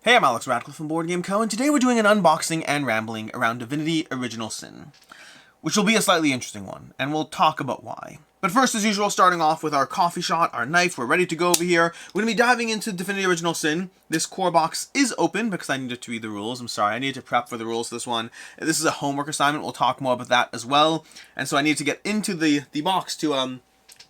Hey, I'm Alex Radcliffe from Board Game Co., and today we're doing an unboxing and rambling around Divinity Original Sin, which will be a slightly interesting one, and we'll talk about why. But first, as usual, starting off with our coffee shot, our knife, we're ready to go over here. We're going to be diving into Divinity Original Sin. This core box is open because I needed to read the rules. I'm sorry, I needed to prep for the rules for this one. This is a homework assignment. We'll talk more about that as well. And so I need to get into the box to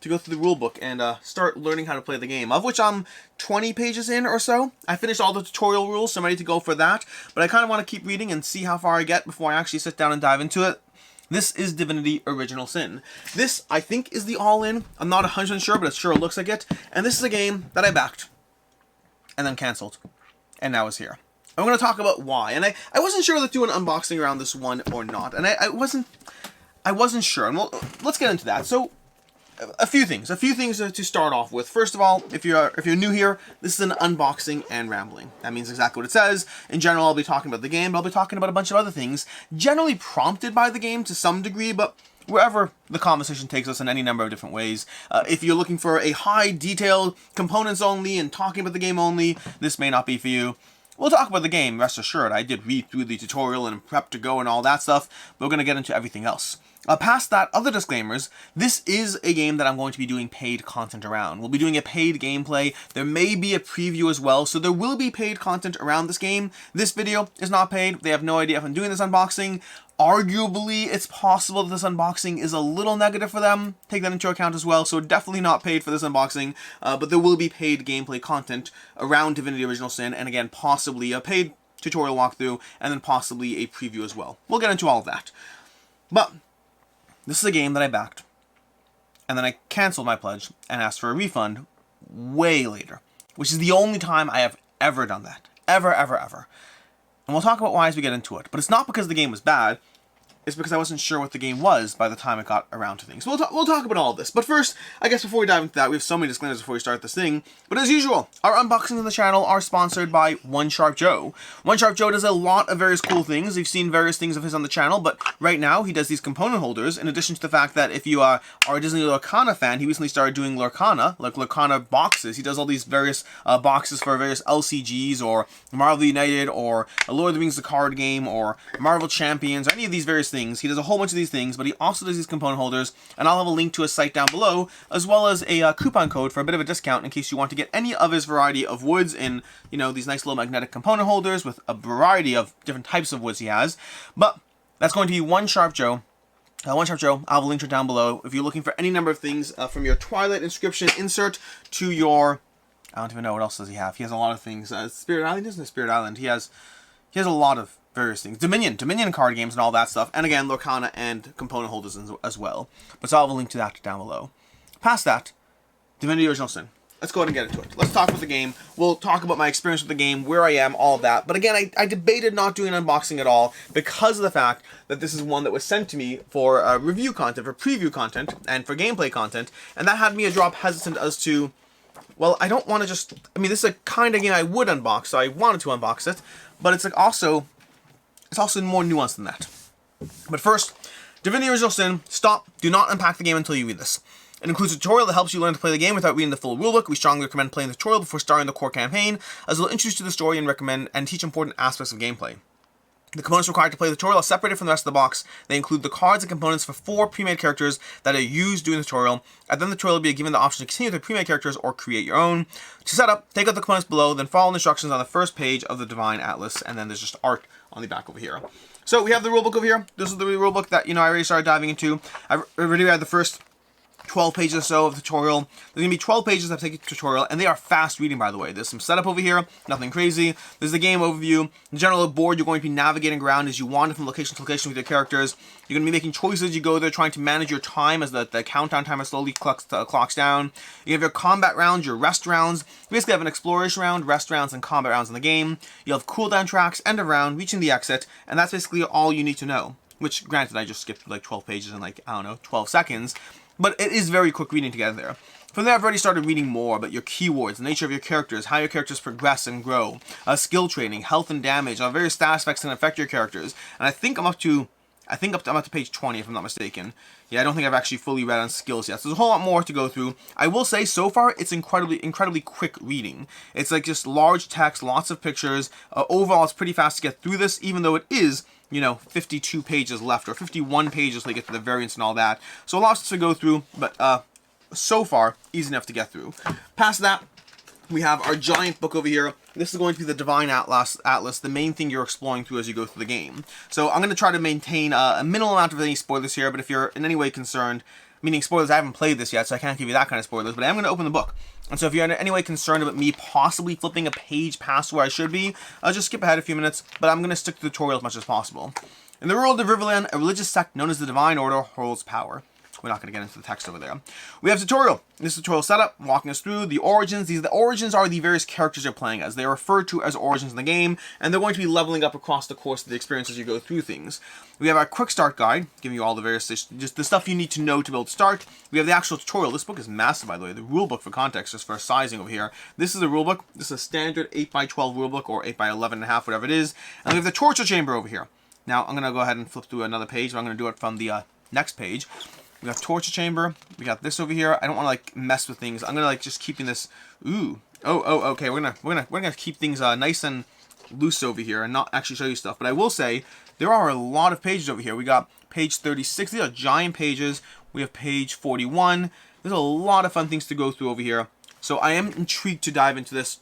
go through the rulebook and start learning how to play the game, of which I'm 20 pages in or so. I finished all the tutorial rules, so I'm ready to go for that, but I kind of want to keep reading and see how far I get before I actually sit down and dive into it. This is Divinity Original Sin. This, I think, is the all-in. I'm not 100% sure, but it sure looks like it. And this is a game that I backed and then canceled, and now is here. I'm going to talk about why, and I wasn't sure whether to do an unboxing around this one or not, and I wasn't sure, and let's get into that. So, a few things to start off with. First of all, if you're new here, this is an unboxing and rambling. That means exactly what it says. In general, I'll be talking about the game, but I'll be talking about a bunch of other things, generally prompted by the game to some degree, but wherever the conversation takes us in any number of different ways. If you're looking for a high detailed components only and talking about the game only, this may not be for you. We'll talk about the game, rest assured. I did read through the tutorial and prep to go and all that stuff, but we're going to get into everything else. Past that, other disclaimers, this is a game that I'm going to be doing paid content around. We'll be doing a paid gameplay. There may be a preview as well, so there will be paid content around this game. This video is not paid. They have no idea if I'm doing this unboxing. Arguably, it's possible that this unboxing is a little negative for them. Take that into account as well, so definitely not paid for this unboxing, but there will be paid gameplay content around Divinity Original Sin, and again, possibly a paid tutorial walkthrough, and then possibly a preview as well. We'll get into all of that. But this is a game that I backed, and then I canceled my pledge and asked for a refund way later, which is the only time I have ever done that. Ever. And we'll talk about why as we get into it. But it's not because the game was bad. It's because I wasn't sure what the game was by the time it got around to things. We'll talk about all of this. But first, I guess before we dive into that, we have so many disclaimers before we start this thing. But as usual, our unboxings on the channel are sponsored by OneSharpJoe. OneSharpJoe does a lot of various cool things. You've seen various things of his on the channel, but right now he does these component holders, in addition to the fact that if you are a Disney Lorcana fan, he recently started doing Lorcana, like Lorcana boxes. He does all these various boxes for various LCGs, or Marvel United, or Lord of the Rings the card game, or Marvel Champions, or any of these various things. He does a whole bunch of these things, but he also does these component holders, and I'll have a link to his site down below, as well as a coupon code for a bit of a discount in case you want to get any of his variety of woods in, you know, these nice little magnetic component holders with a variety of different types of woods he has. But that's going to be OneSharpJoe. OneSharpJoe, I'll have a link to it down below. If you're looking for any number of things, from your Twilight inscription insert to your, I don't even know what else does he have. He has a lot of things. Spirit Island isn't a Spirit Island. He has a lot of various things. Dominion card games and all that stuff. And again, Lorcana and component holders as well. But so I'll have a link to that down below. Past that, Divinity Original Sin. Let's go ahead and get into it. Let's talk about the game. We'll talk about my experience with the game, where I am, all of that. But again, I debated not doing an unboxing at all because of the fact that this is one that was sent to me for review content, for preview content, and for gameplay content. And that had me a drop hesitant as to, well, I don't want to just, I mean, this is a kind of game I would unbox, so I wanted to unbox it. But it's like also more nuanced than that. But first, Divinity Original Sin, stop, do not unpack the game until you read this. It includes a tutorial that helps you learn to play the game without reading the full rulebook. We strongly recommend playing the tutorial before starting the core campaign, as it will introduce you to the story and recommend and teach important aspects of gameplay. The components required to play the tutorial are separated from the rest of the box. They include the cards and components for 4 pre-made characters that are used during the tutorial, and then the tutorial will be given the option to continue with the pre-made characters or create your own. To set up, take out the components below, then follow the instructions on the first page of the Divine Atlas, and then there's just art on the back over here. So we have the rulebook over here. This is the rulebook that, you know, I already started diving into. I already read the first 12 pages or so of the tutorial. There's going to be 12 pages that take you to tutorial, and they are fast reading, by the way. There's some setup over here, nothing crazy. There's the game overview. In general, the board, you're going to be navigating around as you wander from location to location with your characters. You're going to be making choices. You go there trying to manage your time as the countdown timer slowly clocks down. You have your combat rounds, your rest rounds. You basically have an exploration round, rest rounds, and combat rounds in the game. You have cooldown tracks, end of round, reaching the exit, and that's basically all you need to know. Which, granted, I just skipped like 12 pages in like, I don't know, 12 seconds. But it is very quick reading to get there. From there, I've already started reading more about your keywords, the nature of your characters, how your characters progress and grow, skill training, health and damage, various stat aspects that affect your characters. And I think I'm up to I think I'm up to page 20 if I'm not mistaken. Yeah, I don't think I've actually fully read on skills yet. So there's a whole lot more to go through. I will say, so far, it's incredibly quick reading. It's like just large text, lots of pictures. Overall, it's pretty fast to get through this, even though it is, you know, 52 pages left, or 51 pages to get to the variants and all that. So lots to go through, but so far, easy enough to get through. Past that, we have our giant book over here. This is going to be the Divine Atlas, the main thing you're exploring through as you go through the game. So I'm going to try to maintain a minimal amount of any spoilers here, but if you're in any way concerned, meaning spoilers, I haven't played this yet, so I can't give you that kind of spoilers, but I am going to open the book. And so if you're in any way concerned about me possibly flipping a page past where I should be, I'll just skip ahead a few minutes, but I'm going to stick to the tutorial as much as possible. In the world of Rivellon, a religious sect known as the Divine Order holds power. We're not going to get into the text over there. We have tutorial. This tutorial setup, walking us through the origins. The origins are the various characters you're playing as. They are referred to as origins in the game, and they're going to be leveling up across the course of the experience as you go through things. We have our quick start guide, giving you all the various, just the stuff you need to know to be able to start. We have the actual tutorial. This book is massive, by the way. The rulebook for context, just for sizing over here. This is a rulebook. This is a standard 8x12 rulebook, or 8x11.5, whatever it is. And we have the torture chamber over here. Now, I'm going to go ahead and flip through another page, but I'm going to do it from the next page. We got torture chamber. We got this over here. I don't want to like mess with things. I'm gonna like just keeping this. Ooh. Okay. We're gonna keep things nice and loose over here and not actually show you stuff. But I will say there are a lot of pages over here. We got page 36. These are giant pages. We have page 41. There's a lot of fun things to go through over here. So I am intrigued to dive into this.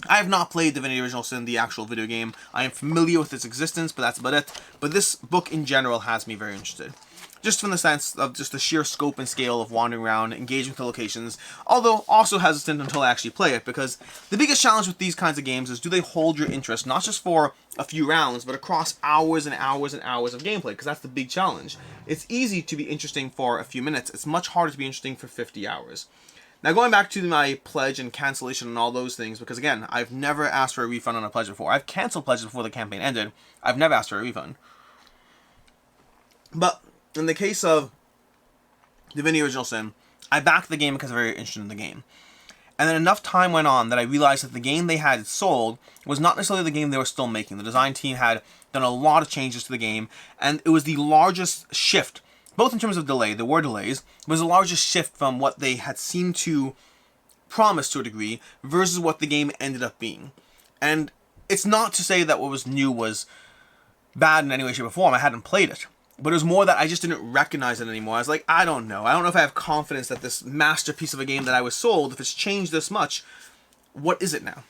I have not played Divinity Original Sin, the actual video game. I am familiar with its existence, but that's about it. But this book in general has me very interested. Just from the sense of just the sheer scope and scale of wandering around, engaging with the locations, although also hesitant until I actually play it, because the biggest challenge with these kinds of games is, do they hold your interest, not just for a few rounds, but across hours and hours and hours of gameplay, because that's the big challenge. It's easy to be interesting for a few minutes. It's much harder to be interesting for 50 hours. Now, going back to my pledge and cancellation and all those things, because again, I've never asked for a refund on a pledge before. I've canceled pledges before the campaign ended. I've never asked for a refund. But in the case of Divinity Original Sin, I backed the game because I'm very interested in the game. And then enough time went on that I realized that the game they had sold was not necessarily the game they were still making. The design team had done a lot of changes to the game, and it was the largest shift, both in terms of delay, there were delays, but it was the largest shift from what they had seemed to promise to a degree versus what the game ended up being. And it's not to say that what was new was bad in any way, shape, or form. I hadn't played it. But it was more that I just didn't recognize it anymore. I was like, I don't know. I don't know if I have confidence that this masterpiece of a game that I was sold, if it's changed this much, what is it now?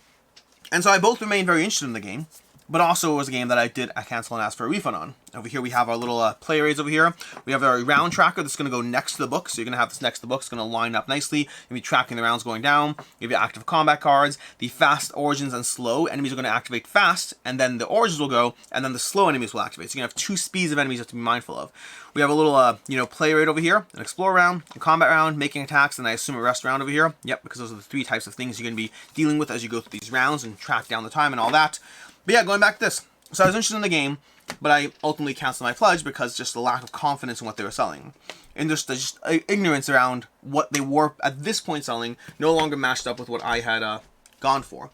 And so I both remained very interested in the game, but also it was a game that I cancel and ask for a refund on. Over here we have our little player aids over here. We have our round tracker that's going to go next to the book. So you're going to have this next to the book. It's going to line up nicely. You're going to be tracking the rounds going down. You have your active combat cards. The fast, origins, and slow enemies are going to activate fast, and then the origins will go, and then the slow enemies will activate. So you're going to have two speeds of enemies you have to be mindful of. We have a little, player aid over here, an explore round, a combat round, making attacks, and I assume a rest round over here. Yep, because those are the three types of things you're going to be dealing with as you go through these rounds and track down the time and all that. But yeah, going back to this. So I was interested in the game, but I ultimately canceled my pledge because just the lack of confidence in what they were selling. And just ignorance around what they were, at this point, selling no longer matched up with what I had gone for.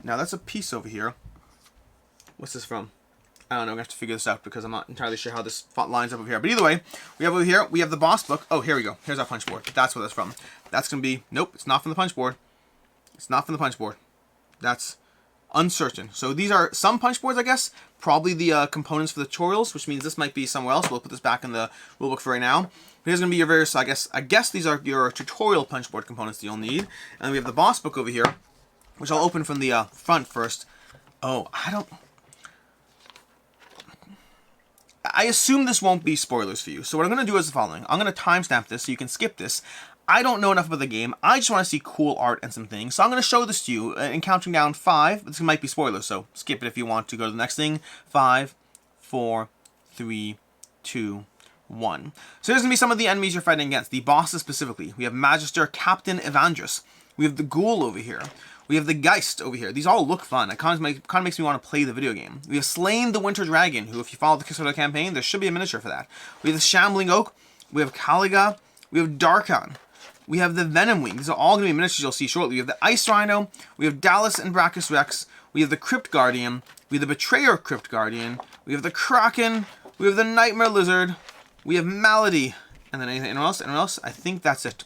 Now, that's a piece over here. What's this from? I don't know, I'm going to have to figure this out because I'm not entirely sure how this lines up over here. But either way, we have over here, we have the boss book. Oh, here we go. Here's our Punchboard. That's what that's from. That's going to be, nope, it's not from the Punchboard. It's not from the Punchboard. That's uncertain. So these are some Punchboards, I guess. Probably the components for the tutorials, which means this might be somewhere else. We'll put this back in the rulebook for right now. Here's going to be your various, I guess these are your tutorial Punchboard components that you'll need. And we have the boss book over here, which I'll open from the front first. Oh, I assume this won't be spoilers for you. So what I'm going to do is the following. I'm going to timestamp this so you can skip this. I don't know enough about the game. I just want to see cool art and some things. So I'm going to show this to you and counting down 5. This might be spoilers, so skip it if you want to go to the next thing. 5, 4, 3, 2, 1. So here's going to be some of the enemies you're fighting against. The bosses specifically. We have Magister Captain Evandris. We have the Ghoul over here. We have the Geist over here. These all look fun. It kind of makes me want to play the video game. We have Slain the Winter Dragon, who if you follow the Kickstarter campaign, there should be a miniature for that. We have the Shambling Oak. We have Caliga. We have Darkon. We have the Venom Wing. These are all going to be miniatures you'll see shortly. We have the Ice Rhino. We have Dallas and Brachus Rex. We have the Crypt Guardian. We have the Betrayer Crypt Guardian. We have the Kraken. We have the Nightmare Lizard. We have Malady. And then anything else? Anyone else? I think that's it.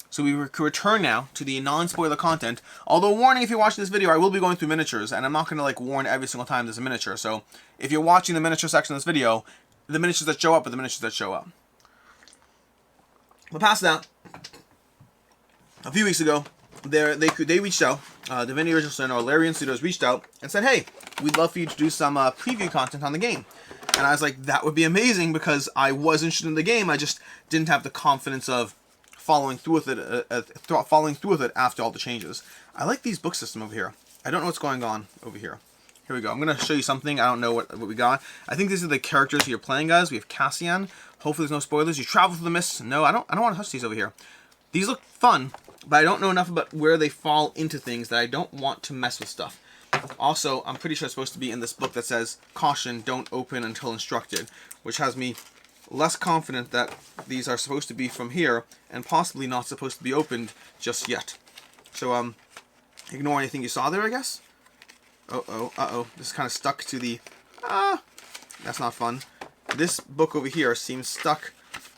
So we return now to the non-spoiler content. Although, warning, if you're watching this video, I will be going through miniatures, and I'm not going to, like, warn every single time there's a miniature. So if you're watching the miniature section of this video, the miniatures that show up are the miniatures that show up. But past that, a few weeks ago, they reached out, Divinity Original Sin or Larian Studios reached out and said, hey, we'd love for you to do some preview content on the game. And I was like, that would be amazing, because I was interested in the game, I just didn't have the confidence of following through with it after all the changes. I like these book system over here. I don't know what's going on over here. Here we go. I'm going to show you something. I don't know what we got. I think these are the characters you're playing as. We have Cassian. Hopefully there's no spoilers. You travel through the mist. No, I don't want to touch these over here. These look fun, but I don't know enough about where they fall into things that I don't want to mess with stuff. Also, I'm pretty sure it's supposed to be in this book that says, caution, don't open until instructed, which has me less confident that these are supposed to be from here and possibly not supposed to be opened just yet. So, ignore anything you saw there, I guess. Uh-oh. This is kind of stuck to the... that's not fun. This book over here seems stuck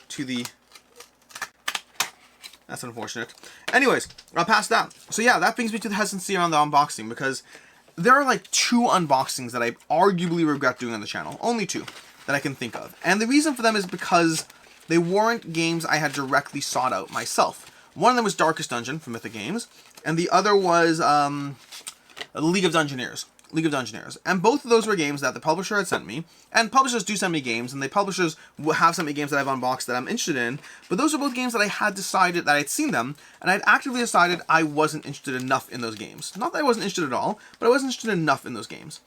to the... That's unfortunate. Anyways, past that. So yeah, that brings me to the hesitancy around the unboxing, because there are like 2 unboxings that I arguably regret doing on the channel. Only 2 that I can think of. And the reason for them is because they weren't games I had directly sought out myself. One of them was Darkest Dungeon from Mythic Games, and the other was League of Dungeoneers. And both of those were games that the publisher had sent me, and publishers do send me games, and the publishers have sent me games that I've unboxed that I'm interested in, but those are both games that I had decided that I'd seen them, and I'd actively decided I wasn't interested enough in those games. Not that I wasn't interested at all, but I wasn't interested enough in those games.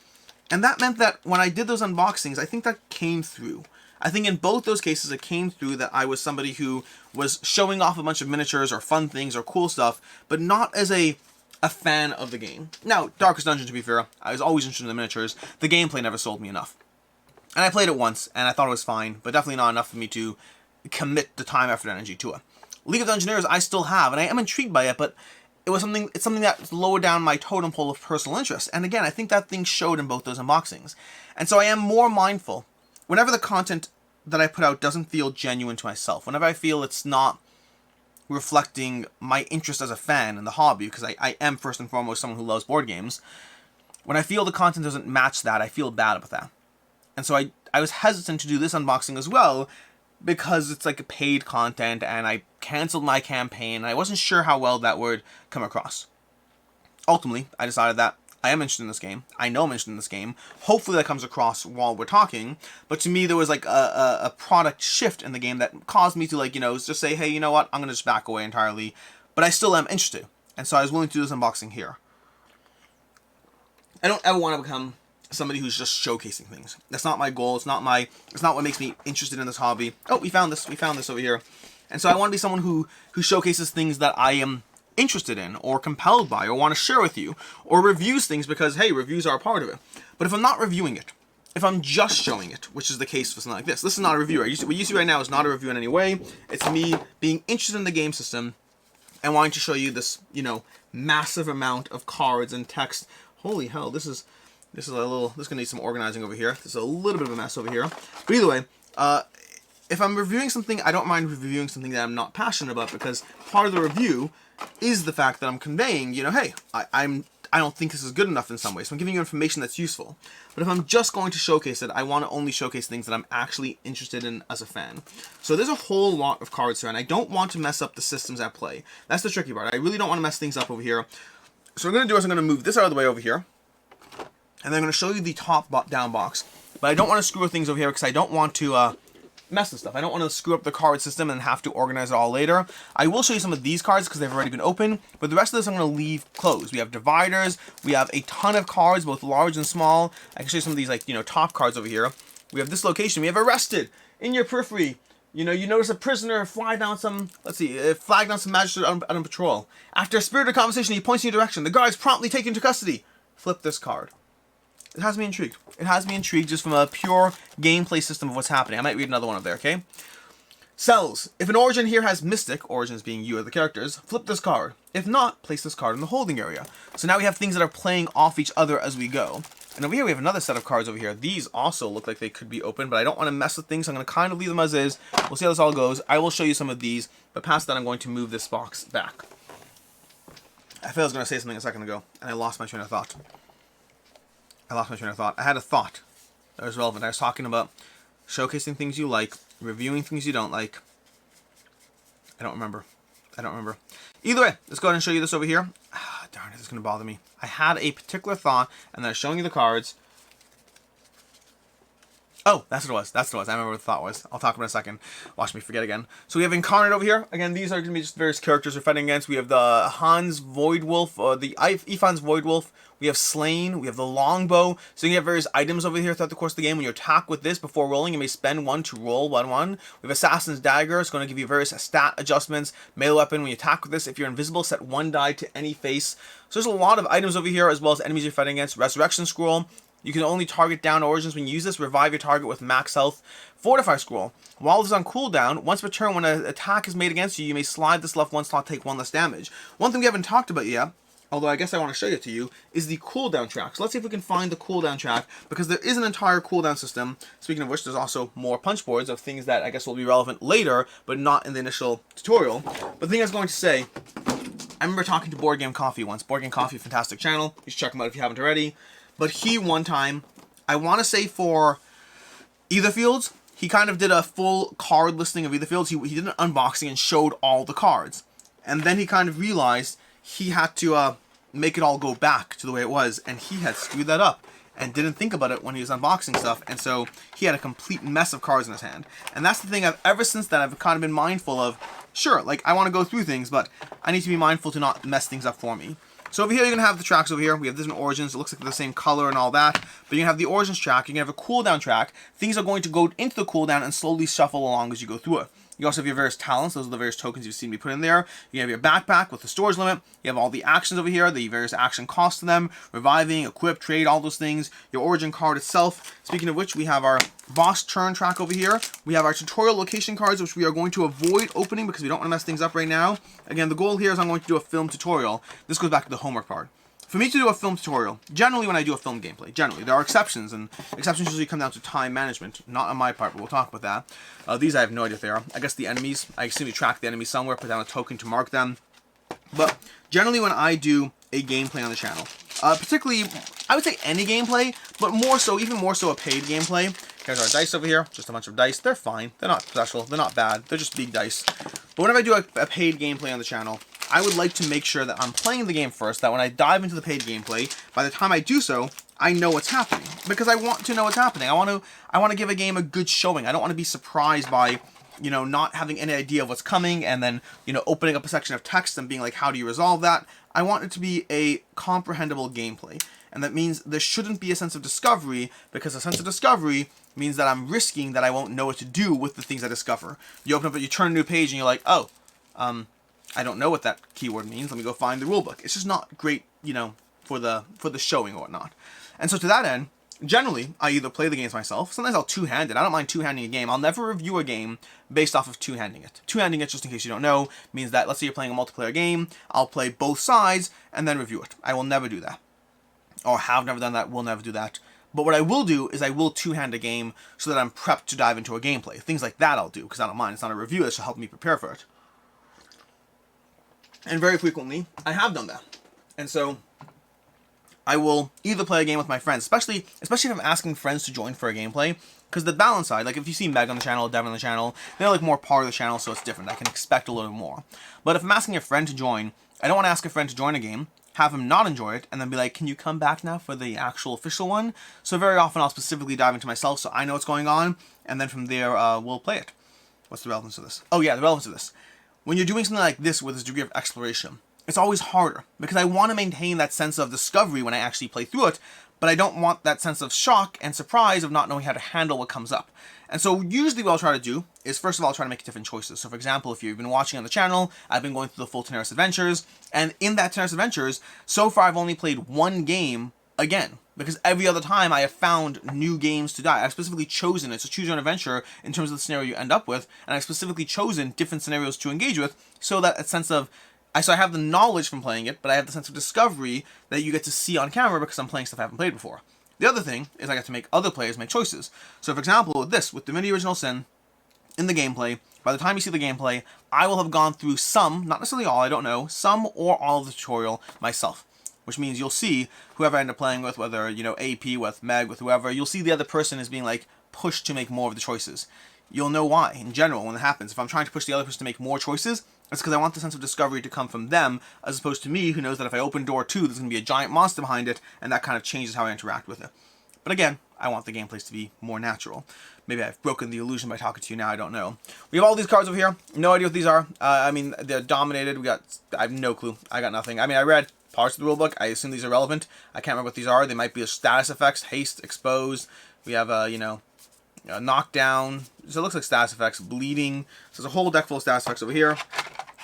And that meant that when I did those unboxings, I think that came through. I think in both those cases it came through that I was somebody who was showing off a bunch of miniatures or fun things or cool stuff, but not as a fan of the game. Now, Darkest Dungeon, to be fair, I was always interested in the miniatures. The gameplay never sold me enough. And I played it once, and I thought it was fine, but definitely not enough for me to commit the time, effort, and energy to it. League of Dungeoneers I still have, and I am intrigued by it, but it's something that's lower down my totem pole of personal interest. And again, I think that thing showed in both those unboxings. And so I am more mindful. Whenever the content that I put out doesn't feel genuine to myself, whenever I feel it's not reflecting my interest as a fan in the hobby, because I am first and foremost someone who loves board games, when I feel the content doesn't match that, I feel bad about that. And so I was hesitant to do this unboxing as well, because it's like a paid content, and I canceled my campaign, and I wasn't sure how well that would come across. Ultimately, I decided that I am interested in this game. I know I'm interested in this game. Hopefully that comes across while we're talking. But to me, there was like a product shift in the game that caused me to, like, just say, hey, you know what? I'm going to just back away entirely. But I still am interested. And so I was willing to do this unboxing here. I don't ever want to become somebody who's just showcasing things. That's not my goal. It's not what makes me interested in this hobby. Oh, we found this over here. And so I want to be someone who showcases things that I am interested in, or compelled by, or want to share with you, or reviews things because, hey, reviews are a part of it. But if I'm not reviewing it, if I'm just showing it, which is the case for something like this is not a review. What you see right now is not a review in any way. It's me being interested in the game system and wanting to show you this, massive amount of cards and text. Holy hell, this is gonna need some organizing over here. There's a little bit of a mess over here. But either way, if I'm reviewing something, I don't mind reviewing something that I'm not passionate about, because part of the review is the fact that I'm conveying, hey, I don't think this is good enough in some way, so I'm giving you information that's useful. But if I'm just going to showcase it, I want to only showcase things that I'm actually interested in as a fan. So there's a whole lot of cards here, and I don't want to mess up the systems at play. That's the tricky part. I really don't want to mess things up over here. So what I'm going to do is I'm going to move this out of the way over here, and then I'm going to show you the top-down box. But I don't want to screw with things over here, because I don't want to mess with stuff. I don't want to screw up the card system and have to organize it all later. I will show you some of these cards because they've already been open, but the rest of this I'm going to leave closed. We have dividers, we have a ton of cards, both large and small. I can show you some of these, like, top cards over here. We have this location. We have arrested in your periphery. You notice a prisoner flag down some magistrate on patrol. After a spirited conversation, he points in your direction. The guards promptly take you into custody. Flip this card. It has me intrigued. It has me intrigued just from a pure gameplay system of what's happening. I might read another one up there, okay? Cells. If an origin here has mystic, origins being you or the characters, flip this card. If not, place this card in the holding area. So now we have things that are playing off each other as we go. And over here we have another set of cards over here. These also look like they could be open, but I don't want to mess with things, so I'm going to kind of leave them as is. We'll see how this all goes. I will show you some of these, but past that I'm going to move this box back. I feel I was going to say something a second ago, and I lost my train of thought. I had a thought that was relevant. I was talking about showcasing things you like, reviewing things you don't like. I don't remember. Either way, let's go ahead and show you this over here. Ah, darn it, this is going to bother me. I had a particular thought, and then I was showing you the cards. Oh, that's what it was. I remember what the thought was. I'll talk about it in a second. Watch me forget again. So we have Incarnate over here. Again, these are going to be just various characters we're fighting against. We have the Hans Voidwolf, the Ifan's Voidwolf. We have Slain. We have the Longbow. So you have various items over here throughout the course of the game. When you attack with this before rolling, you may spend 1 to roll 1/1. We have Assassin's Dagger. It's going to give you various stat adjustments. Melee weapon. When you attack with this, if you're invisible, set 1 die to any face. So there's a lot of items over here, as well as enemies you're fighting against. Resurrection Scroll. You can only target down origins when you use this. Revive your target with max health. Fortify Scroll. While this is on cooldown, once per turn when an attack is made against you, you may slide this left 1 slot, take 1 less damage. One thing we haven't talked about yet, although I guess I want to show it to you, is the cooldown track. So let's see if we can find the cooldown track, because there is an entire cooldown system. Speaking of which, there's also more punch boards of things that I guess will be relevant later, but not in the initial tutorial. But the thing I was going to say, I remember talking to Board Game Coffee once. Board Game Coffee, fantastic channel. You should check him out if you haven't already. But he, one time, I want to say for Etherfields, he kind of did a full card listing of Etherfields. He did an unboxing and showed all the cards. And then he kind of realized he had to make it all go back to the way it was. And he had screwed that up and didn't think about it when he was unboxing stuff. And so he had a complete mess of cards in his hand. And that's the thing ever since then, I've kind of been mindful of, sure, like I want to go through things, but I need to be mindful to not mess things up for me. So over here, you're going to have the tracks over here. We have different origins. It looks like they're the same color and all that. But you're going to have the origins track. You're going to have a cooldown track. Things are going to go into the cooldown and slowly shuffle along as you go through it. You also have your various talents. Those are the various tokens you've seen me put in there. You have your backpack with the storage limit. You have all the actions over here, the various action costs to them. Reviving, equip, trade, all those things. Your origin card itself. Speaking of which, we have our boss turn track over here. We have our tutorial location cards, which we are going to avoid opening because we don't want to mess things up right now. Again, the goal here is I'm going to do a film tutorial. This goes back to the homework part. For me to do a film tutorial, generally when I do a film gameplay, there are exceptions, and exceptions usually come down to time management, not on my part, but we'll talk about that. These I have no idea if they are. I guess the enemies, I assume you track the enemies somewhere, put down a token to mark them. But generally when I do a gameplay on the channel, particularly, I would say any gameplay, but more so, even more so a paid gameplay. Here's our dice over here, just a bunch of dice. They're fine, they're not special, they're not bad, they're just big dice. But whenever I do a paid gameplay on the channel, I would like to make sure that I'm playing the game first, that when I dive into the paid gameplay, by the time I do so, I know what's happening. Because I want to know what's happening. I want to give a game a good showing. I don't want to be surprised by, not having any idea of what's coming, and then, opening up a section of text and being like, how do you resolve that? I want it to be a comprehensible gameplay. And that means there shouldn't be a sense of discovery, because a sense of discovery means that I'm risking that I won't know what to do with the things I discover. You open up, you turn a new page, and you're like, oh, I don't know what that keyword means. Let me go find the rulebook. It's just not great, for the showing or whatnot. And so to that end, generally, I either play the games myself. Sometimes I'll two-hand it. I don't mind two-handing a game. I'll never review a game based off of two-handing it. Two-handing it, just in case you don't know, means that, let's say you're playing a multiplayer game, I'll play both sides and then review it. I will never do that. Or have never done that, will never do that. But what I will do is I will two-hand a game so that I'm prepped to dive into a gameplay. Things like that I'll do, because I don't mind. It's not a review. It's to help me prepare for it. And very frequently, I have done that. And so, I will either play a game with my friends, especially if I'm asking friends to join for a gameplay, because the balance side, like if you see Meg on the channel, Devin on the channel, they're like more part of the channel, so it's different. I can expect a little more. But if I'm asking a friend to join, I don't want to ask a friend to join a game, have him not enjoy it, and then be like, can you come back now for the actual official one? So very often I'll specifically dive into myself so I know what's going on, and then from there, we'll play it. What's the relevance of this? Oh yeah, the relevance of this. When you're doing something like this with this degree of exploration, it's always harder, because I want to maintain that sense of discovery when I actually play through it, but I don't want that sense of shock and surprise of not knowing how to handle what comes up. And so usually what I'll try to do is, first of all, try to make different choices. So for example, if you've been watching on the channel, I've been going through the full Tenaris Adventures, and in that Tenaris Adventures, so far I've only played one game again, because every other time I have found new games to die. I've specifically chosen it, so choose your own adventure in terms of the scenario you end up with, and I've specifically chosen different scenarios to engage with, so that a sense of, so I have the knowledge from playing it, but I have the sense of discovery that you get to see on camera because I'm playing stuff I haven't played before. The other thing is I get to make other players make choices. So for example, with Divinity Original Sin, in the gameplay, by the time you see the gameplay, I will have gone through some, not necessarily all, I don't know, some or all of the tutorial myself. Which means you'll see whoever I end up playing with, whether, AP, with Meg, with whoever, you'll see the other person is being, like, pushed to make more of the choices. You'll know why, in general, when it happens. If I'm trying to push the other person to make more choices, it's because I want the sense of discovery to come from them, as opposed to me, who knows that if I open door 2, there's going to be a giant monster behind it, and that kind of changes how I interact with it. But again, I want the gameplays to be more natural. Maybe I've broken the illusion by talking to you now, I don't know. We have all these cards over here. No idea what these are. They're dominated. I have no clue. I got nothing. I read parts of the rulebook. I assume these are relevant. I can't remember what these are. They might be status effects, haste, exposed. We have, knockdown. So it looks like status effects, bleeding. So there's a whole deck full of status effects over here.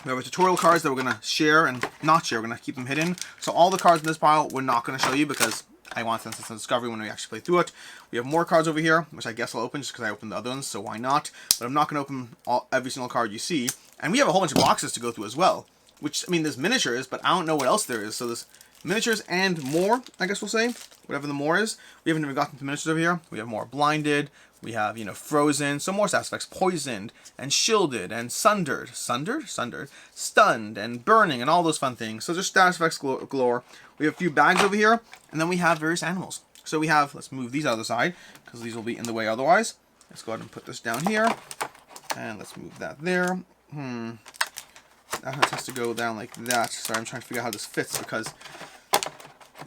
We have tutorial cards that we're going to share and not share. We're going to keep them hidden. So all the cards in this pile we're not going to show you because I want sense of discovery when we actually play through it. We have more cards over here, which I guess I'll open just because I opened the other ones, so why not? But I'm not going to open every single card you see. And we have a whole bunch of boxes to go through as well. Which, there's miniatures, but I don't know what else there is. So there's miniatures and more, I guess we'll say. Whatever the more is. We haven't even gotten to miniatures over here. We have more blinded. We have, frozen. Some more status effects. Poisoned. And shielded. And sundered. Sundered? Stunned. And burning. And all those fun things. So there's status effects galore. We have a few bags over here. And then we have various animals. So we have, let's move these out of the side. Because these will be in the way otherwise. Let's go ahead and put this down here. And let's move that there. That has to go down like that. Sorry, I'm trying to figure out how this fits because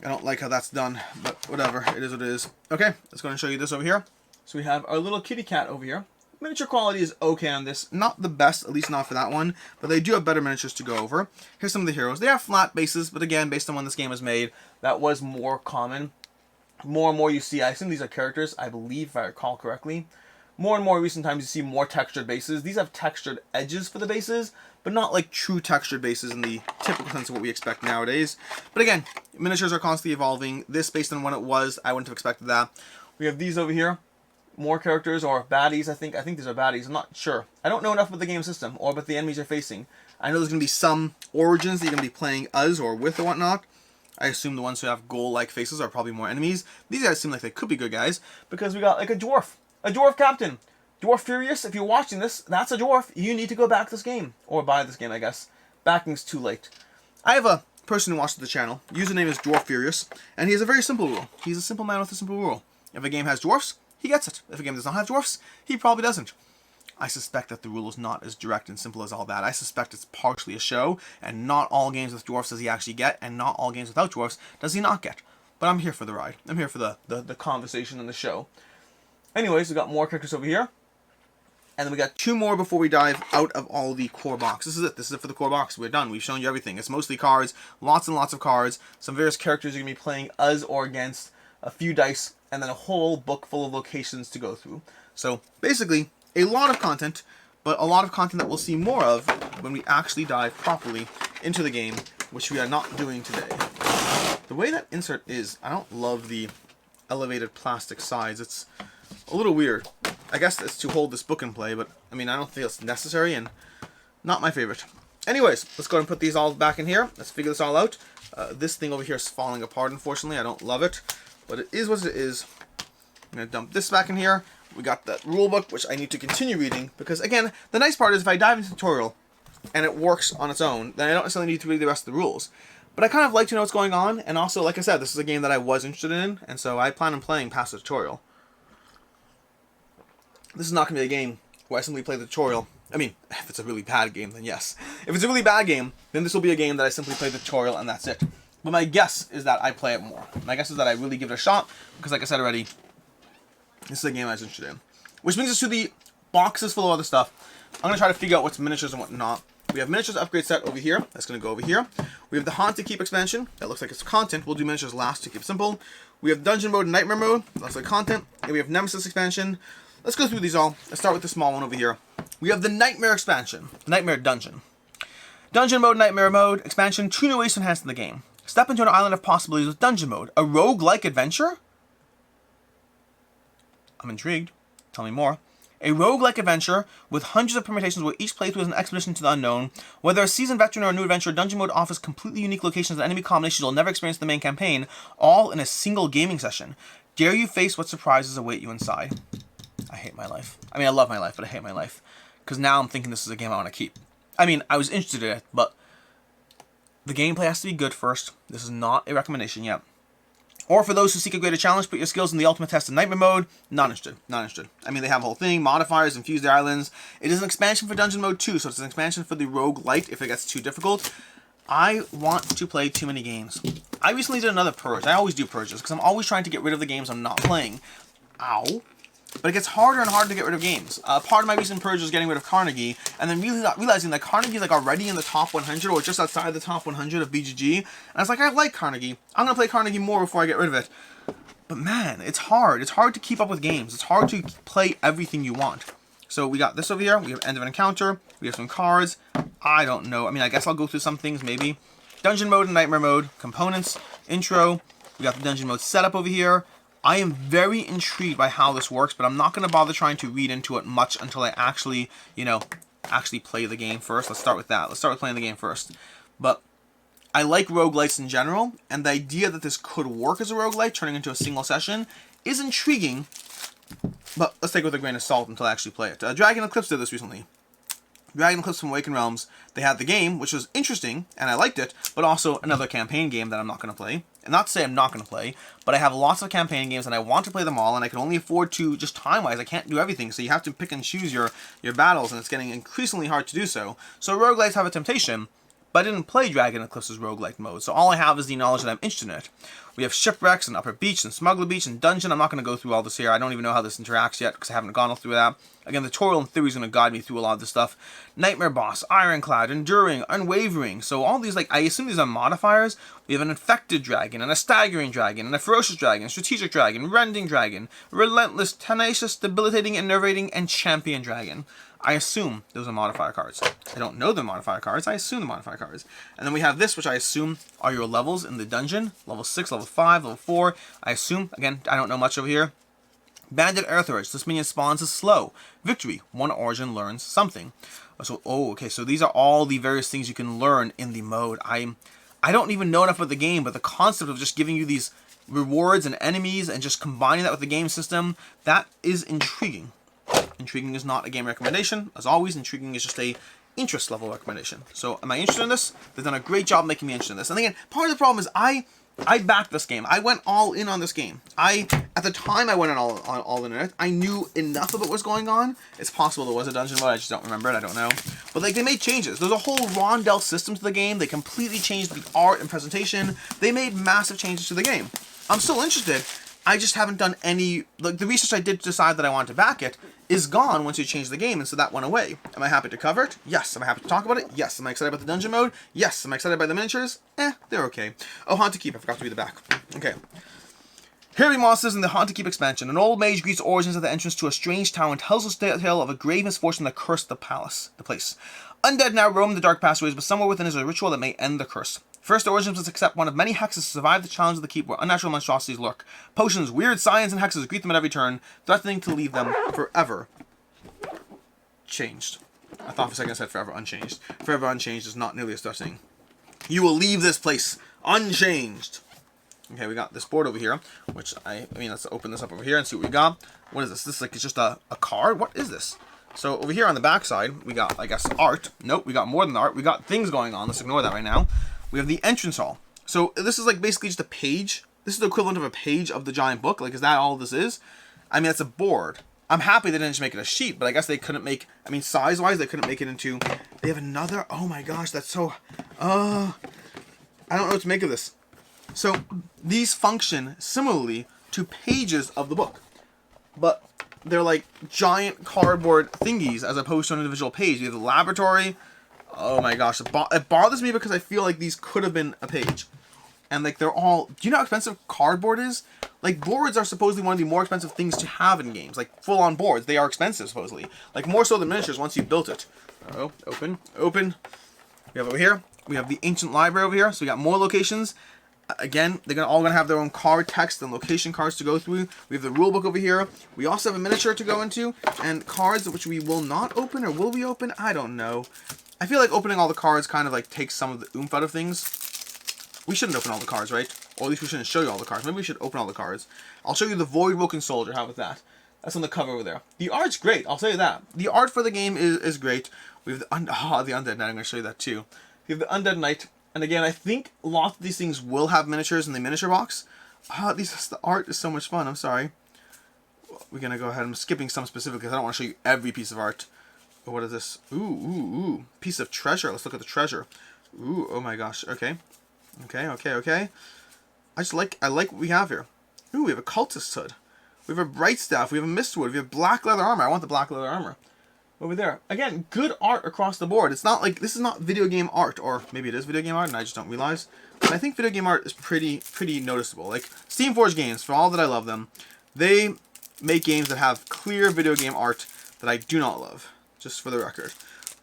I don't like how that's done, but whatever. It is what it is. Okay, let's go and show you this over here. So we have our little kitty cat over here. Miniature quality is okay on this. Not the best, at least not for that one, but they do have better miniatures to go over. Here's some of the heroes. They have flat bases, but again, based on when this game was made, that was more common. More and more you see, I assume these are characters, I believe, if I recall correctly. More and more recent times you see more textured bases. These have textured edges for the bases, but not like true textured bases in the typical sense of what we expect nowadays. But again, miniatures are constantly evolving. This, based on when it was, I wouldn't have expected that. We have these over here. More characters, or baddies, I think these are baddies. I'm not sure. I don't know enough about the game system, or about the enemies you're facing. I know there's going to be some origins that you're going to be playing as, or with, or whatnot. I assume the ones who have ghoul-like faces are probably more enemies. These guys seem like they could be good guys, because we got like a dwarf. A dwarf captain. Dwarf Furious, if you're watching this, that's a dwarf. You need to go back this game. Or buy this game, I guess. Backing's too late. I have a person who watches the channel. Username is Dwarf Furious. And he has a very simple rule. He's a simple man with a simple rule. If a game has dwarfs, he gets it. If a game does not have dwarfs, he probably doesn't. I suspect that the rule is not as direct and simple as all that. I suspect it's partially a show, and not all games with dwarfs does he actually get, and not all games without dwarfs does he not get. But I'm here for the ride. I'm here for the conversation and the show. Anyways, we got more characters over here. And then we got 2 more before we dive out of all the core box. This is it. This is it for the core box. We're done. We've shown you everything. It's mostly cards. Lots and lots of cards. Some various characters you're going to be playing as or against. A few dice. And then a whole book full of locations to go through. So, basically, a lot of content. But a lot of content that we'll see more of when we actually dive properly into the game. Which we are not doing today. The way that insert is, I don't love the elevated plastic sides. It's a little weird. I guess it's to hold this book in play, but I don't think it's necessary and not my favorite. Anyways, let's go ahead and put these all back in here. Let's figure this all out. This thing over here is falling apart, unfortunately. I don't love it, but it is what it is. I'm going to dump this back in here. We got the rulebook, which I need to continue reading, because again, the nice part is if I dive into the tutorial and it works on its own, then I don't necessarily need to read the rest of the rules. But I kind of like to know what's going on, and also, like I said, this is a game that I was interested in, and so I plan on playing past the tutorial. This is not going to be a game where I simply play the tutorial. If it's a really bad game, then yes. If it's a really bad game, then this will be a game that I simply play the tutorial and that's it. But my guess is that I play it more. My guess is that I really give it a shot, because like I said already, this is a game I was interested in. Which brings us to the boxes full of other stuff. I'm going to try to figure out what's miniatures and what not. We have miniatures upgrade set over here. That's going to go over here. We have the Haunted Keep expansion. That looks like it's content. We'll do miniatures last to keep it simple. We have dungeon mode and nightmare mode. That looks like content. And we have Nemesis expansion. Let's go through these all. Let's start with the small one over here. We have the Nightmare expansion. The Nightmare Dungeon. Dungeon mode, Nightmare mode, expansion, 2 new ways to enhance the game. Step into an island of possibilities with dungeon mode. A rogue-like adventure? I'm intrigued. Tell me more. A rogue-like adventure with hundreds of permutations where each playthrough is an expedition to the unknown. Whether a seasoned veteran or a new adventurer, dungeon mode offers completely unique locations and enemy combinations you'll never experience in the main campaign, all in a single gaming session. Dare you face what surprises await you inside? I hate my life. I mean, I love my life, but I hate my life. Because now I'm thinking this is a game I want to keep. I mean, I was interested in it, but the gameplay has to be good first. This is not a recommendation yet. Or for those who seek a greater challenge, put your skills in the ultimate test in Nightmare mode. Not interested. Not interested. I mean, they have a whole thing, modifiers, infused islands. It is an expansion for Dungeon Mode 2, so it's an expansion for the roguelite if it gets too difficult. I want to play too many games. I recently did another purge. I always do purges, because I'm always trying to get rid of the games I'm not playing. Ow. But it gets harder and harder to get rid of games. Part of my recent purge was getting rid of Carnegie, and then realizing that Carnegie is like already in the top 100 or just outside the top 100 of BGG. And I was like, I like Carnegie. I'm gonna play Carnegie more before I get rid of it. But man, it's hard. It's hard to keep up with games. It's hard to play everything you want. So we got this over here. We have End of an Encounter. We have some cards. I don't know. I mean, I guess I'll go through some things maybe. Dungeon mode and Nightmare mode. Components. Intro. We got the Dungeon mode setup over here. I am very intrigued by how this works, but I'm not going to bother trying to read into it much until I actually, actually play the game first. Let's start with that. Let's start with playing the game first. But I like roguelites in general, and the idea that this could work as a roguelite, turning into a single session, is intriguing, but let's take it with a grain of salt until I actually play it. Dragon Eclipse did this recently. Dragon Eclipse from Awakened Realms, they had the game, which was interesting, and I liked it, but also another campaign game that I'm not going to play. And not to say I'm not going to play, but I have lots of campaign games, and I want to play them all, and I can only afford to, just time-wise, I can't do everything, so you have to pick and choose your battles, and it's getting increasingly hard to do so. So roguelites have a temptation, but I didn't play Dragon Eclipse's roguelike mode, so all I have is the knowledge that I'm interested in it. We have Shipwrecks and Upper Beach and Smuggler Beach and Dungeon. I'm not going to go through all this here. I don't even know how this interacts yet because I haven't gone through that. Again, the tutorial in theory is going to guide me through a lot of this stuff. Nightmare Boss, Ironclad, Enduring, Unwavering. So all these, I assume these are modifiers. We have an Infected Dragon, and a Staggering Dragon, and a Ferocious Dragon, Strategic Dragon, Rending Dragon, Relentless, Tenacious, Debilitating, Enervating, and Champion Dragon. I assume those are modifier cards. I don't know the modifier cards. I assume the modifier cards. And then we have this, which I assume are your levels in the dungeon. Level 6, level 5, level 4. I assume, again, I don't know much over here. Bandit Earthurge. This minion spawns is slow. Victory. One origin learns something. So, okay, so these are all the various things you can learn in the mode. I don't even know enough about the game, but the concept of just giving you these rewards and enemies and just combining that with the game system, that is intriguing. Intriguing is not a game recommendation. As always, intriguing is just a interest level recommendation. So am I interested in this? They've done a great job making me interested in this. And again, part of the problem is I backed this game. I went all in on this game. At the time I went all in on it, I knew enough about what's going on. It's possible there was a dungeon mode, I just don't remember it, I don't know. But they made changes. There's a whole rondel system to the game. They completely changed the art and presentation. They made massive changes to the game. I'm still interested. I just haven't done any, the research I did to decide that I wanted to back it is gone once you change the game, and so that went away. Am I happy to cover it? Yes. Am I happy to talk about it? Yes. Am I excited about the dungeon mode? Yes. Am I excited by the miniatures? They're okay. Oh, Haunt to Keep. I forgot to read the back. Okay. Here monsters in the Haunt to Keep expansion. An old mage greets origins at the entrance to a strange tower and tells us the tale of a grave misfortune that cursed the place. Undead now roam the dark passageways, but somewhere within is a ritual that may end the curse. First, Origins must accept one of many hexes to survive the challenge of the keep where unnatural monstrosities lurk. Potions, weird science, and hexes greet them at every turn, threatening to leave them forever changed. I thought for a second I said forever unchanged. Forever unchanged is not nearly as threatening. You will leave this place unchanged. Okay, we got this board over here, which I mean, let's open this up over here and see what we got. What is this? This is it's just a card? What is this? So over here on the back side, we got, I guess, art. Nope, we got more than art. We got things going on. Let's ignore that right now. We have the entrance hall. So this is basically just a page. This is the equivalent of a page of the giant book. Is that all this is? I mean, it's a board. I'm happy they didn't just make it a sheet, but I guess they couldn't make, I mean, size-wise, they couldn't make it into, they have another, oh my gosh, that's so, I don't know what to make of this. So these function similarly to pages of the book, but they're like giant cardboard thingies as opposed to an individual page. We have the laboratory. Oh my gosh, it bothers me because I feel like these could have been a page. And they're all, do you know how expensive cardboard is? Boards are supposedly one of the more expensive things to have in games. Full-on boards, they are expensive supposedly. More so than miniatures once you've built it. Oh, open. We have over here, we have the ancient library over here. So we got more locations. Again, they're all gonna have their own card text and location cards to go through. We have the rulebook over here. We also have a miniature to go into and cards which we will not open, or will we open? I don't know. I feel like opening all the cards kind of takes some of the oomph out of things. We shouldn't open all the cards, right? Or at least we shouldn't show you all the cards. Maybe we should open all the cards. I'll show you the Voidwoken Soldier. How about that? That's on the cover over there. The art's great. I'll say that. The art for the game is great. We have the Undead Knight. I'm going to show you that too. We have the Undead Knight. And again, I think a lot of these things will have miniatures in the miniature box. The art is so much fun. I'm sorry. We're going to go ahead. I'm skipping some specific because I don't want to show you every piece of art. But what is this? Ooh. Piece of treasure. Let's look at the treasure. Ooh, oh my gosh. Okay. I like what we have here. Ooh, we have a cultist hood. We have a bright staff. We have a mistwood. We have black leather armor. I want the black leather armor. Over there. Again, good art across the board. It's not like, this is not video game art, or maybe it is video game art and I just don't realize. But I think video game art is pretty noticeable. Like, Steamforged Games, for all that I love them, they make games that have clear video game art that I do not love, just for the record.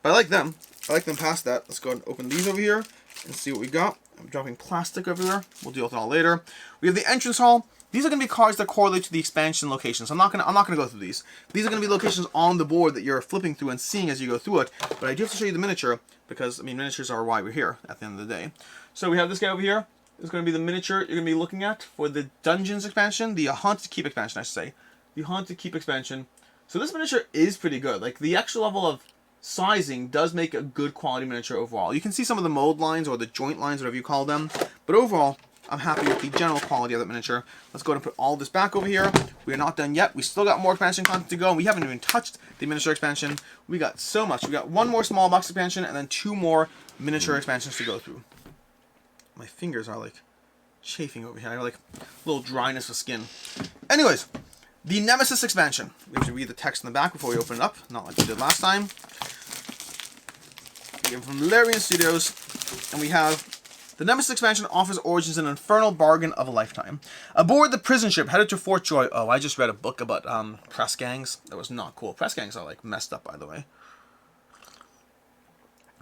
But I like them. I like them past that. Let's go ahead and open these over here and see what we got. I'm dropping plastic everywhere. We'll deal with it all later. We have the entrance hall. These are going to be cards that correlate to the expansion locations. I'm not going to go through these. These are going to be locations on the board that you're flipping through and seeing as you go through it. But I do have to show you the miniature because, I mean, miniatures are why we're here at the end of the day. So we have this guy over here. This is going to be the miniature you're going to be looking at for the Dungeons expansion, the Haunted Keep expansion, I should say. The Haunted Keep expansion. So this miniature is pretty good. Like, the extra level of sizing does make a good quality miniature overall. You can see some of the mold lines or the joint lines, whatever you call them. But overall, I'm happy with the general quality of that miniature. Let's go ahead and put all this back over here. We are not done yet. We still got more expansion content to go. And we haven't even touched the miniature expansion. We got so much. We got one more small box expansion and then 2 more miniature expansions to go through. My fingers are like chafing over here. I have like a little dryness of skin. Anyways, the Nemesis expansion. We have to read the text in the back before we open it up. Not like we did last time. We have from Larian Studios. And we have... The Nemesis expansion offers Origins an infernal bargain of a lifetime. Aboard the prison ship headed to Fort Joy. Oh, I just read a book about press gangs. That was not cool. Press gangs are like messed up, by the way.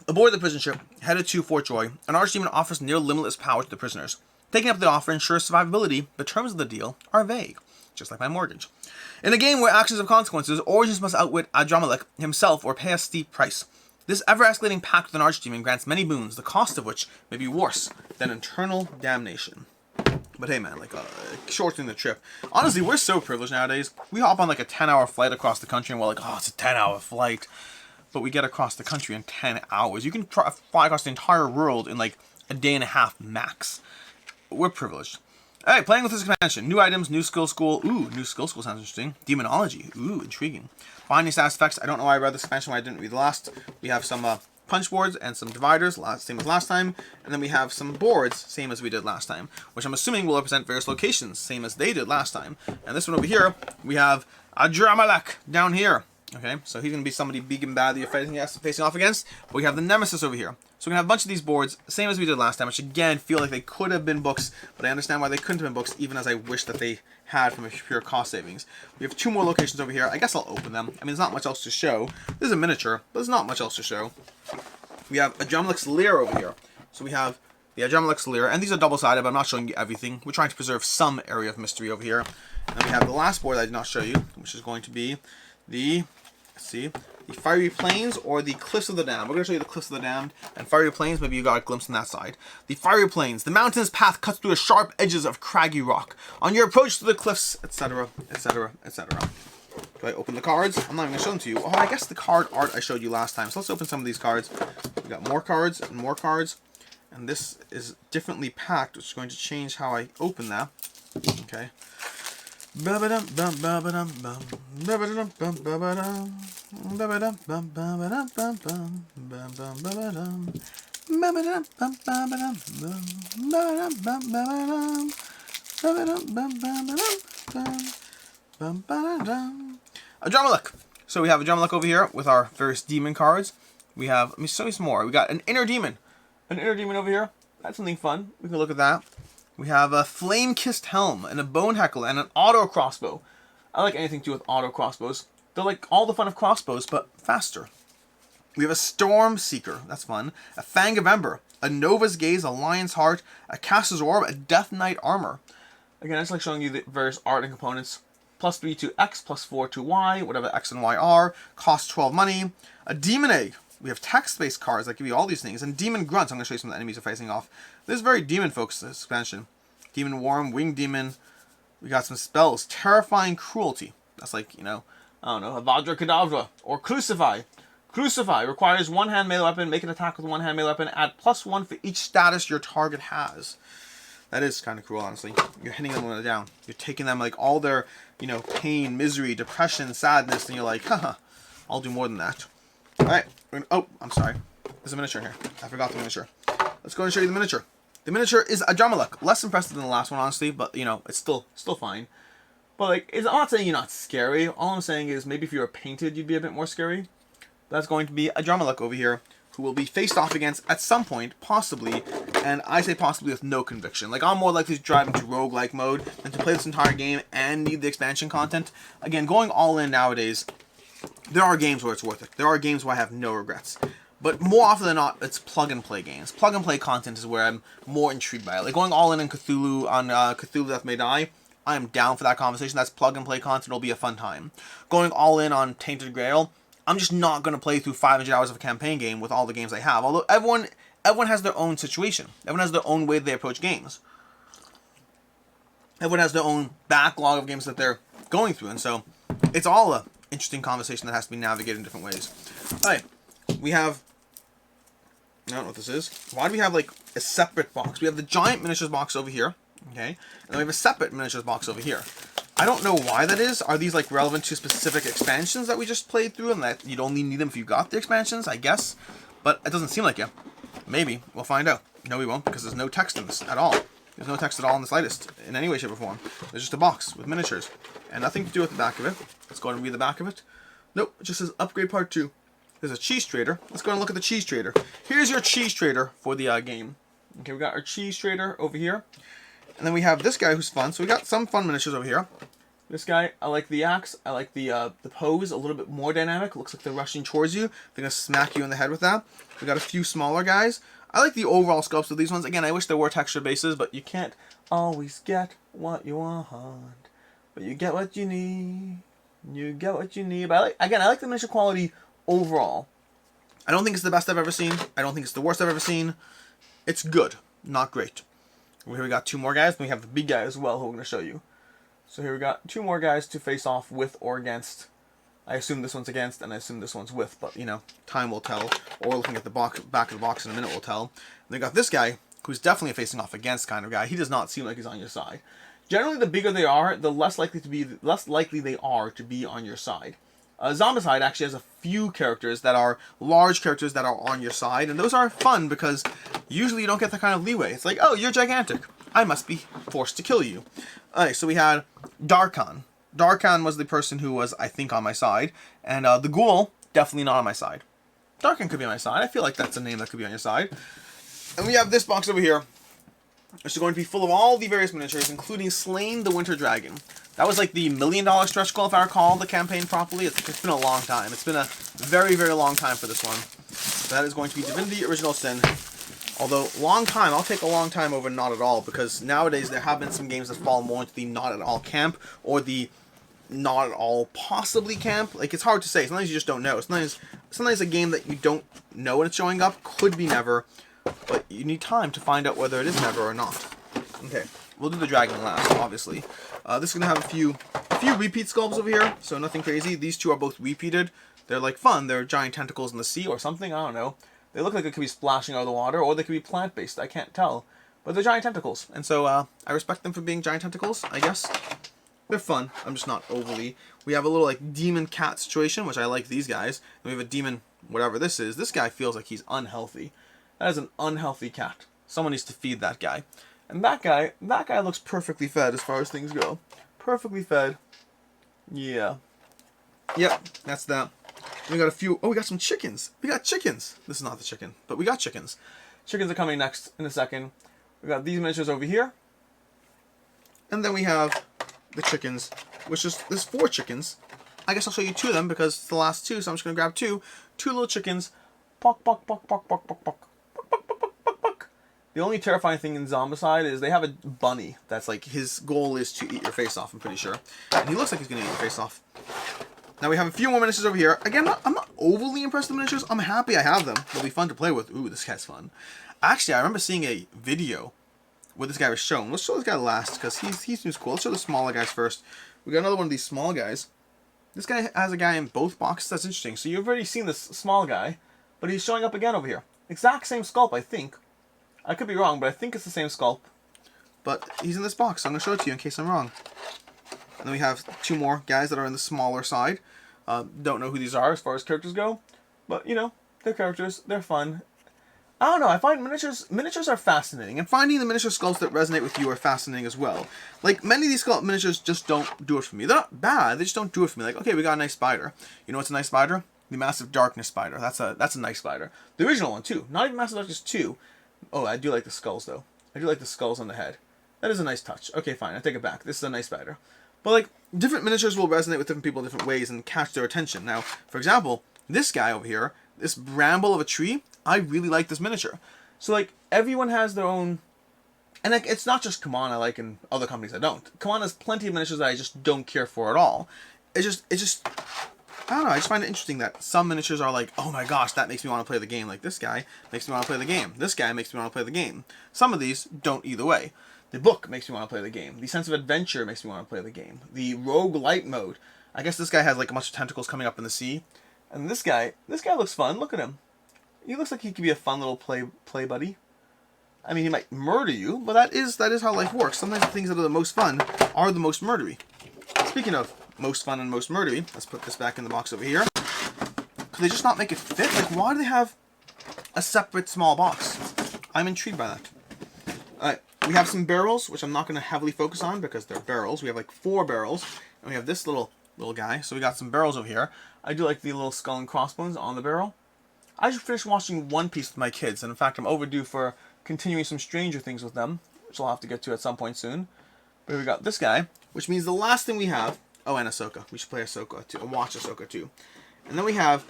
Aboard the prison ship headed to Fort Joy, an archdemon offers near limitless power to the prisoners. Taking up the offer ensures survivability, but terms of the deal are vague, just like my mortgage. In a game where actions have consequences, Origins must outwit Adramelech himself or pay a steep price. This ever-escalating pact with an archdemon grants many boons, the cost of which may be worse than eternal damnation. But hey man, like, shortening the trip. Honestly, we're so privileged nowadays. We hop on like a 10-hour flight across the country and we're like, oh, it's a 10-hour flight. But we get across the country in 10 hours. You can fly across the entire world in like a day and a half max. We're privileged. Alright, playing with this expansion. New items, new skill school. Ooh, new skill school sounds interesting. Demonology. Ooh, intriguing. Finding status effects. I don't know why I read this expansion when I didn't read the last. We have some punchboards and some dividers, same as last time. And then we have some boards, same as we did last time. Which I'm assuming will represent various locations, same as they did last time. And this one over here, we have Adramelech down here. Okay, so he's going to be somebody big and bad that you're facing off against. But we have the Nemesis over here. So we're going to have a bunch of these boards, same as we did last time, which again feel like they could have been books, but I understand why they couldn't have been books, even as I wish that they had from a pure cost savings. We have 2 more locations over here. I guess I'll open them. I mean, there's not much else to show. This is a miniature, but there's not much else to show. We have Adramelech's Lair over here. So we have the Adramelech's Lair, and these are double-sided, but I'm not showing you everything. We're trying to preserve some area of mystery over here. And then we have the last board that I did not show you, which is going to be the... Let's see, the Fiery Plains or the Cliffs of the Damned. We're going to show you the Cliffs of the Damned and Fiery Plains. Maybe you got a glimpse on that side. The Fiery Plains. The mountain's path cuts through the sharp edges of craggy rock. On your approach to the cliffs, etc., etc., etc. Do I open the cards? I'm not even going to show them to you. Oh, I guess the card art I showed you last time. So let's open some of these cards. We got more cards and more cards. And this is differently packed, which is going to change how I open that. Okay. Adramelech. So we have Adramelech over here with our various demon cards. We have, let me show you some more. We got an inner demon. An inner demon over here. That's something fun. We can look at that. We have a flame-kissed helm and a bone heckle and an auto crossbow. I like anything to do with auto crossbows. They're like all the fun of crossbows, but faster. We have a storm seeker. That's fun. A fang of ember, a Nova's gaze, a lion's heart, a caster's orb, a death knight armor. Again, I just like showing you the various art and components. +3 to X, +4 to Y, whatever X and Y are. Cost 12 money. A demon egg. We have text-based cards that give you all these things. And demon grunts. I'm going to show you some of the enemies you're facing off. This is very demon-focused, this expansion. Demon Worm, Winged Demon. We got some spells. Terrifying Cruelty. That's like, you know, I don't know, Avadra Kedavra. Or Crucify. Crucify requires one-hand melee weapon. Make an attack with one-hand melee weapon. Add +1 for each status your target has. That is kind of cruel, honestly. You're hitting them when they're down. You're taking them, like, all their, you know, pain, misery, depression, sadness, and you're like, haha, I'll do more than that. Alright. Oh, I'm sorry. There's a miniature here. I forgot the miniature. Let's go and show you the miniature. The miniature is a Jamaluk. Less impressive than the last one, honestly, but, you know, it's still fine. But, like, I'm not saying you're not scary. All I'm saying is maybe if you were painted, you'd be a bit more scary. That's going to be a Jamaluk over here, who will be faced off against at some point, possibly, and I say possibly with no conviction. Like, I'm more likely to drive into roguelike mode than to play this entire game and need the expansion content. Again, going all in nowadays, there are games where it's worth it. There are games where I have no regrets. But more often than not, it's plug-and-play games. Plug-and-play content is where I'm more intrigued by it. Like, going all in Cthulhu, on Cthulhu Death May Die, I am down for that conversation. That's plug-and-play content. It'll be a fun time. Going all in on Tainted Grail, I'm just not going to play through 500 hours of a campaign game with all the games I have. Although everyone has their own situation. Everyone has their own way they approach games. Everyone has their own backlog of games that they're going through. And so, it's all an interesting conversation that has to be navigated in different ways. Alright, we have... I don't know what this is. Why do we have, like, a separate box? We have the giant miniatures box over here, okay? And then we have a separate miniatures box over here. I don't know why that is. Are these, like, relevant to specific expansions that we just played through and that you'd only need them if you got the expansions, I guess? But it doesn't seem like it. Maybe. We'll find out. No, we won't, because there's no text in this at all. There's no text at all in the slightest, in any way, shape, or form. There's just a box with miniatures. And nothing to do with the back of it. Let's go ahead and read the back of it. Nope, it just says Upgrade Part 2. There's a cheese trader. Let's go and look at the cheese trader. Here's your cheese trader for the game. Okay, we got our cheese trader over here. And then we have this guy who's fun. So we got some fun miniatures over here. This guy, I like the axe. I like the pose, a little bit more dynamic. Looks like they're rushing towards you. They're going to smack you in the head with that. We got a few smaller guys. I like the overall sculpts of these ones. Again, I wish there were texture bases, but you can't always get what you want. But you get what you need. You get what you need. But I like the miniature quality overall. I don't think it's the best I've ever seen. I don't think it's the worst I've ever seen. It's good, not great. Here we got two more guys, and we have the big guy as well, who we're going to show you. So here we got two more guys to face off with or against. I assume this one's against, and I assume this one's with, but, you know, time will tell. Or looking at the back of the box in a minute will tell. And we got this guy, who's definitely a facing off against kind of guy. He does not seem like he's on your side. Generally, the bigger they are, the less likely they are to be on your side. Zombicide actually has a few characters that are large characters that are on your side, and those are fun because usually you don't get that kind of leeway. It's like, oh, you're gigantic. I must be forced to kill you. Alright, so we had Darkhan. Darkhan was the person who was, I think, on my side, and the Ghoul, definitely not on my side. Darkhan could be on my side. I feel like that's a name that could be on your side. And we have this box over here, which is going to be full of all the various miniatures, including Slain the Winter Dragon. That was like the $1 million stretch goal, if I recall the campaign properly. It's been a long time. It's been a very, very long time for this one. So that is going to be Divinity Original Sin. Although, long time, I'll take a long time over not at all, because nowadays there have been some games that fall more into the not at all camp, or the not at all possibly camp. Like, it's hard to say. Sometimes you just don't know. Sometimes a game that you don't know when it's showing up could be never, but you need time to find out whether it is never or not. Okay, we'll do the dragon last, obviously. This is going to have a few repeat sculpts over here, so nothing crazy. These two are both repeated. They're like fun. They're giant tentacles in the sea or something. I don't know. They look like they could be splashing out of the water, or they could be plant-based. I can't tell. But they're giant tentacles, and so I respect them for being giant tentacles, I guess. They're fun. I'm just not overly. We have a little like demon cat situation, which I like these guys. And we have a demon, whatever this is. This guy feels like he's unhealthy. That is an unhealthy cat. Someone needs to feed that guy. And that guy looks perfectly fed as far as things go. Perfectly fed. Yeah. Yep, that's that. We got a few. Oh, we got some chickens. We got chickens. This is not the chicken, but we got chickens. Chickens are coming next in a second. We got these miniatures over here. And then we have the chickens, which is, there's 4 chickens. I guess I'll show you 2 of them because it's the last 2, so I'm just going to grab 2. 2 little chickens. Pock, pock, pock, pock, pock, pock, pock. The only terrifying thing in Zombicide is they have a bunny that's like, his goal is to eat your face off, I'm pretty sure. And he looks like he's going to eat your face off. Now we have a few more miniatures over here. Again, I'm not overly impressed with the miniatures. I'm happy I have them. They'll be fun to play with. Ooh, this cat's fun. Actually, I remember seeing a video what this guy was shown. Let's show this guy last, because he seems cool. Let's show the smaller guys first. We got another one of these small guys. This guy has a guy in both boxes. That's interesting. So you've already seen this small guy, but he's showing up again over here. Exact same sculpt, I think. I could be wrong, but I think it's the same sculpt. But he's in this box, so I'm going to show it to you in case I'm wrong. And then we have two more guys that are in the smaller side. Don't know who these are as far as characters go. But, you know, they're characters. They're fun. I don't know, I find miniatures are fascinating, and finding the miniature sculpts that resonate with you are fascinating as well. Like, many of these miniatures just don't do it for me. They're not bad, they just don't do it for me. Like, okay, we got a nice spider. You know what's a nice spider? The Massive Darkness spider. That's a nice spider. The original one, too. Not even Massive Darkness 2. Oh, I do like the skulls, though. I do like the skulls on the head. That is a nice touch. Okay, fine, I take it back. This is a nice spider. But, like, different miniatures will resonate with different people in different ways and catch their attention. Now, for example, this guy over here, this bramble of a tree, I really like this miniature. So, like, everyone has their own... And, like, it's not just Kaman I like and other companies I don't. Kaman has plenty of miniatures that I just don't care for at all. It's just... I don't know, I just find it interesting that some miniatures are like, oh my gosh, that makes me want to play the game. Like, this guy makes me want to play the game. This guy makes me want to play the game. Some of these don't either way. The book makes me want to play the game. The sense of adventure makes me want to play the game. The roguelite mode. I guess this guy has, like, a bunch of tentacles coming up in the sea. And this guy looks fun. Look at him. He looks like he could be a fun little play buddy. I mean, he might murder you, but that is how life works. Sometimes the things that are the most fun are the most murdery. Speaking of most fun and most murdery, let's put this back in the box over here. Could they just not make it fit? Like, why do they have a separate small box? I'm intrigued by that. Alright, we have some barrels, which I'm not going to heavily focus on because they're barrels. We have like 4 barrels, and we have this little guy. So we got some barrels over here. I do like the little skull and crossbones on the barrel. I just finished watching One Piece with my kids, and in fact, I'm overdue for continuing some Stranger Things with them, which I'll have to get to at some point soon. But here we got this guy, which means the last thing we have... Oh, and Ahsoka. We should play Ahsoka, too, and watch Ahsoka, too. And then we have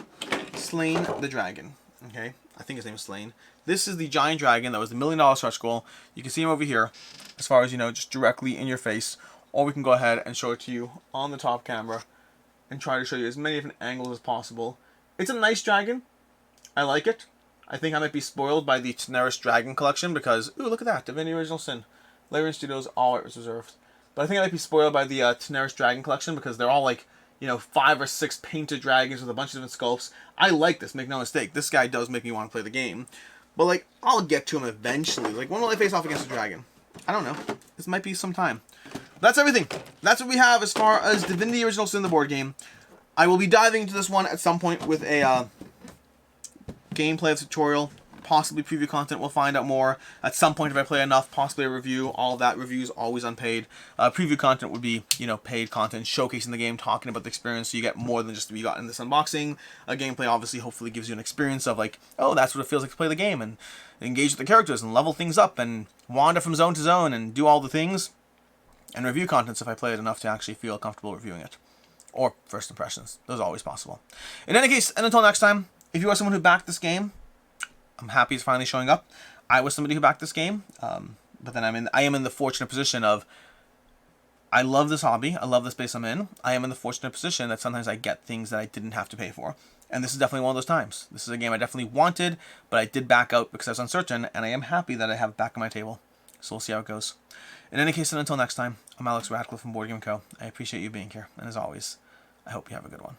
Slain the Dragon. Okay? I think his name is Slain. This is the giant dragon that was the $1 million stretch goal. You can see him over here, as far as, you know, just directly in your face. Or we can go ahead and show it to you on the top camera and try to show you as many different angles as possible. It's a nice dragon. I like it. I think I might be spoiled by the Teneris Dragon collection because, ooh, look at that, Divinity Original Sin. Larian Studios, all rights reserved. But I think I might be spoiled by the Teneris Dragon collection because they're all like, you know, 5 or 6 painted dragons with a bunch of different sculpts. I like this, make no mistake. This guy does make me want to play the game. But, like, I'll get to him eventually. Like, when will I face off against a dragon? I don't know. This might be some time. That's everything. That's what we have as far as Divinity Original Sin, the board game. I will be diving into this one at some point with a gameplay tutorial, possibly preview content. We'll find out more at some point if I play enough, possibly a review. All of that, reviews always unpaid. Preview content would be, you know, paid content, showcasing the game, talking about the experience, so you get more than just what you got in this unboxing. A gameplay obviously hopefully gives you an experience of like, oh, that's what it feels like to play the game, and engage with the characters and level things up and wander from zone to zone and do all the things. And review contents if I play it enough to actually feel comfortable reviewing it. Or first impressions. Those are always possible. In any case, and until next time, if you are someone who backed this game, I'm happy it's finally showing up. I was somebody who backed this game, but then I am in the fortunate position of, I love this hobby, I love the space I'm in. I am in the fortunate position that sometimes I get things that I didn't have to pay for. And this is definitely one of those times. This is a game I definitely wanted, but I did back out because I was uncertain, and I am happy that I have it back on my table. So we'll see how it goes. In any case, and until next time, I'm Alex Radcliffe from Board Game Co. I appreciate you being here, and as always, I hope you have a good one.